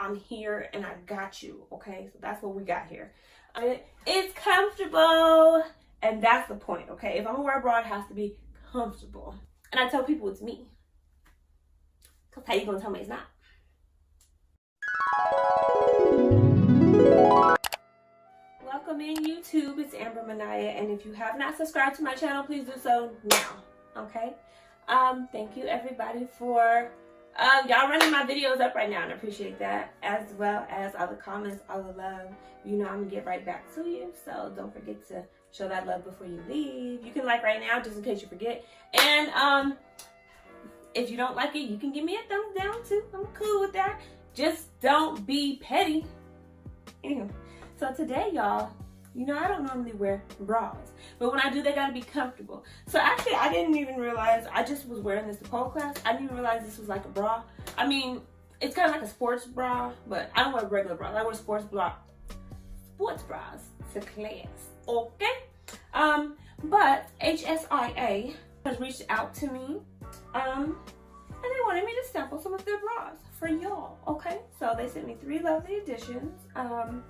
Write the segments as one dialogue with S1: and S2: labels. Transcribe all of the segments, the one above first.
S1: I'm here and I got you, okay? So that's what we got here. It's comfortable, and that's the point, okay? If I'm gonna wear a bra, it has to be comfortable. And I tell people it's me. Because how you gonna tell me it's not? Welcome in YouTube, it's Amber Manaya, and if you have not subscribed to my channel, please do so now, okay? Thank you everybody for y'all running my videos up right now, and I appreciate that, as well as all the comments, all the love. You know I'm gonna get right back to you, so don't forget to show that love before you leave. You can like right now just in case you forget, and if you don't like it, you can give me a thumbs down too. I'm cool with that. Just don't be petty. Anyway, so today, y'all, you know I don't normally wear bras, but when I do, they gotta be comfortable. So actually, I didn't even realize, I just was wearing this to pole class. I didn't even realize this was like a bra. I mean, it's kind of like a sports bra, but I don't wear regular bras. I wear sports bras to class, okay? But HSIA has reached out to me, and they wanted me to sample some of their bras for y'all, okay? So they sent me 3 lovely editions, and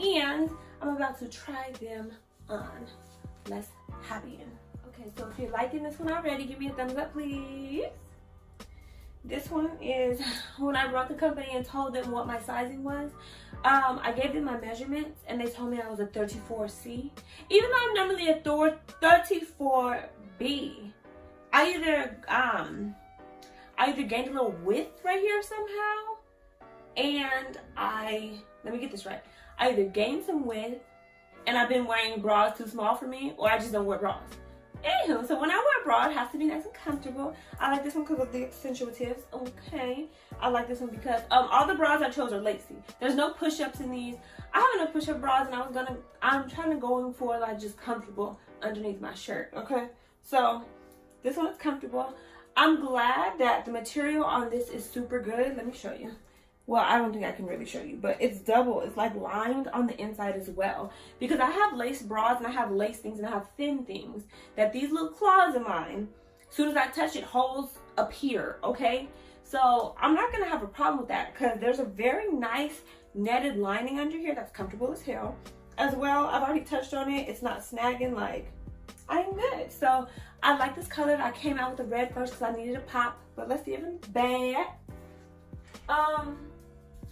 S1: I'm about to try them on. Let's hop in. Okay, so if you're liking this one already, give me a thumbs up, please. This one is when I wrote the company and told them what my sizing was. I gave them my measurements, and they told me I was a 34C. Even though I'm normally a 34B, I either gained a little width right here somehow, and let me get this right. I either gained some width, and I've been wearing bras too small for me, or I just don't wear bras. Anywho, so when I wear a bra, it has to be nice and comfortable. I like this one because of the accentuatives, okay? I like this one because all the bras I chose are lacy. There's no push-ups in these. I have enough push-up bras, and I'm trying to go for like just comfortable underneath my shirt, okay? So this one is comfortable. I'm glad that the material on this is super good. Let me show you. Well, I don't think I can really show you, but it's double. It's like lined on the inside as well. Because I have lace bras, and I have lace things, and I have thin things, that these little claws of mine, as soon as I touch it, holes appear, okay? So I'm not gonna have a problem with that, because there's a very nice netted lining under here that's comfortable as hell. As well, I've already touched on it. It's not snagging, like, I'm good. So I like this color. I came out with the red first because I needed a pop, but let's see if it's bad.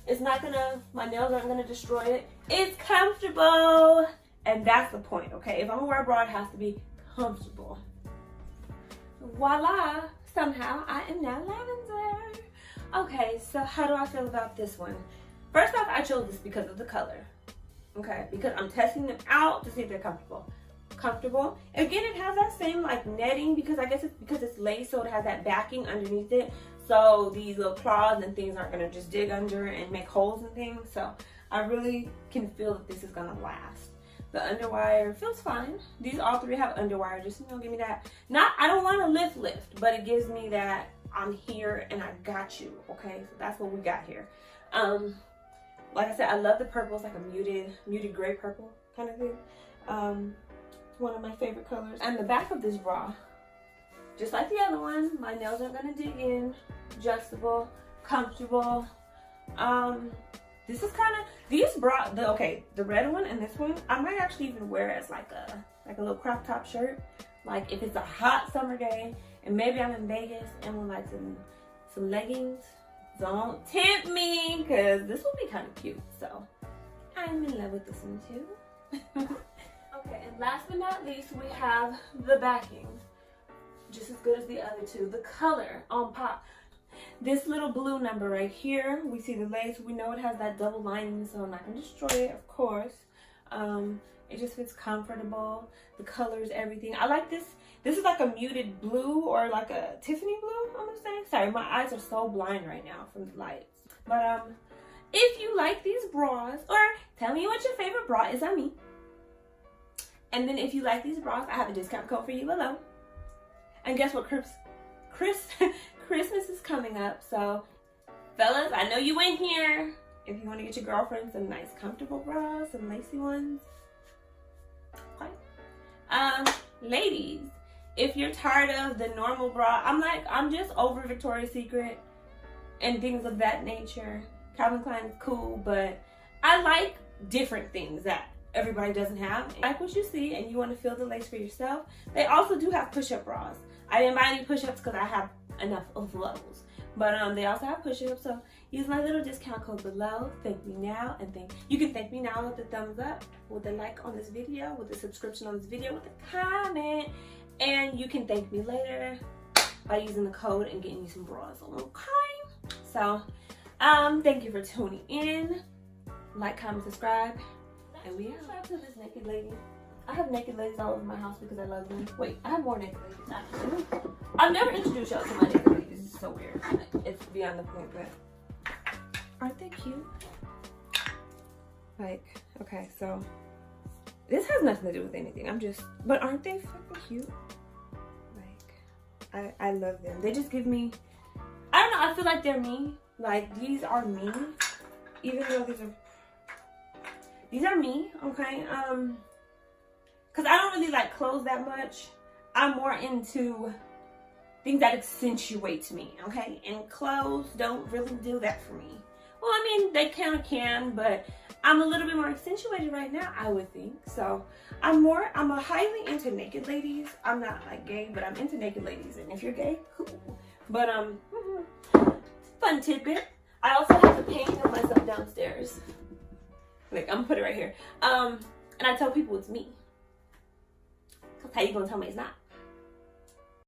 S1: It's not gonna, my nails aren't gonna destroy it. It's comfortable, and that's the point, okay? If I'm gonna wear a bra, it has to be comfortable. Voila, somehow I am now lavender. Okay, so how do I feel about this one? First off, I chose this because of the color, okay? Because I'm testing them out to see if they're comfortable. Again, it has that same like netting, because I guess it's because it's lace, so it has that backing underneath it. So these little claws and things aren't gonna just dig under and make holes and things. So I really can feel that this is gonna last. The underwire feels fine. These all 3 have underwire, just, you know, give me that. I don't want to lift, but it gives me that I'm here and I got you, okay? So that's what we got here. Like I said, I love the purple. It's like a muted gray purple kind of thing. It's one of my favorite colors. And the back of this bra, just like the other one, my nails are gonna dig in, adjustable, comfortable. This is kind of, these bra, the red one and this one, I might actually even wear it as like a little crop top shirt. Like if it's a hot summer day and maybe I'm in Vegas and with like some leggings. Don't tempt me, because this will be kind of cute. So I'm in love with this one too. Okay, and last but not least, we have the backing. Just as good as the other 2. The color on pop. This little blue number right here, we see the lace. We know it has that double lining, so I'm not going to destroy it, of course. It just fits comfortable. The colors, everything. I like this. This is like a muted blue, or like a Tiffany blue, I'm going to say. Sorry, my eyes are so blind right now from the lights. But if you like these bras, or tell me what your favorite bra is on me. And then if you like these bras, I have a discount code for you below. And guess what? Christmas is coming up. So, fellas, I know you in here. If you want to get your girlfriend some nice comfortable bras, some lacy ones. Okay. Ladies, if you're tired of the normal bra, I'm just over Victoria's Secret and things of that nature. Calvin Klein is cool, but I like different things that everybody doesn't have. Like what you see and you want to feel the lace for yourself. They also do have push-up bras. I didn't buy any push-ups because I have enough of those. But they also have push-ups, so use my little discount code below. Thank me now, and you can thank me now with a thumbs up, with a like on this video, with a subscription on this video, with a comment, and you can thank me later by using the code and getting you some bras. Okay? So, thank you for tuning in. Like, comment, subscribe, and we subscribe to this naked lady. I have naked ladies all over my house because I love them. Wait, I have more naked ladies actually. I've never introduced y'all to my naked ladies. It's so weird. It's beyond the point, but aren't they cute? Like, okay, so this has nothing to do with anything. But aren't they fucking cute? Like, I love them. They just give me, I don't know, I feel like they're me. Like, these are me. Even though these are me, okay? Because I don't really like clothes that much. I'm more into things that accentuate me, okay? And clothes don't really do that for me. Well, I mean, they kind of can, but I'm a little bit more accentuated right now, I would think. So I'm a highly into naked ladies. I'm not like gay, but I'm into naked ladies. And if you're gay, cool. But fun tidbit. I also have a painting of myself downstairs. Like, I'm gonna put it right here. And I tell people it's me. How you gonna tell me it's not?